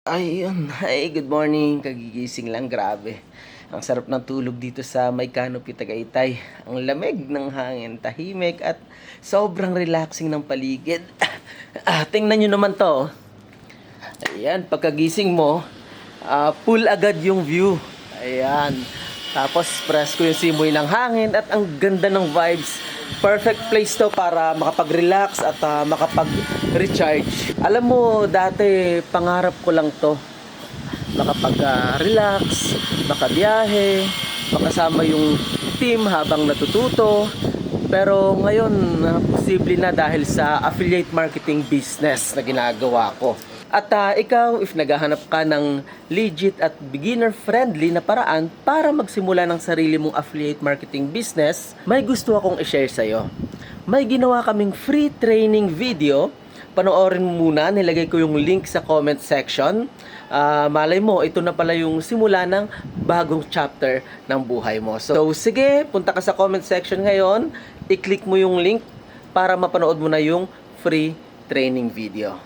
Ayun, hi, good morning. Kagigising lang, grabe. Ang sarap ng tulog dito sa May Canopy, Tagaytay. Ang lamig ng hangin, tahimik at sobrang relaxing ng paligid. Tingnan nyo naman to. Ayan, pagkagising mo, full agad yung view. Ayan. Tapos press ko yung simoy ng hangin at ang ganda ng vibes. Perfect place to para makapag-relax at makapag-recharge. Alam mo, dati pangarap ko lang to. Makapag-relax, makabiyahe, makasama yung team habang natututo. Pero ngayon, posible na dahil sa affiliate marketing business na ginagawa ko. At ikaw, if naghahanap ka ng legit at beginner-friendly na paraan para magsimula ng sarili mong affiliate marketing business, may gusto akong i-share sa'yo. May ginawa kaming free training video. Panoorin mo muna, nilagay ko yung link sa comment section. Malay mo, ito na pala yung simula ng bagong chapter ng buhay mo. So sige, punta ka sa comment section ngayon, i-click mo yung link para mapanood mo na yung free training video.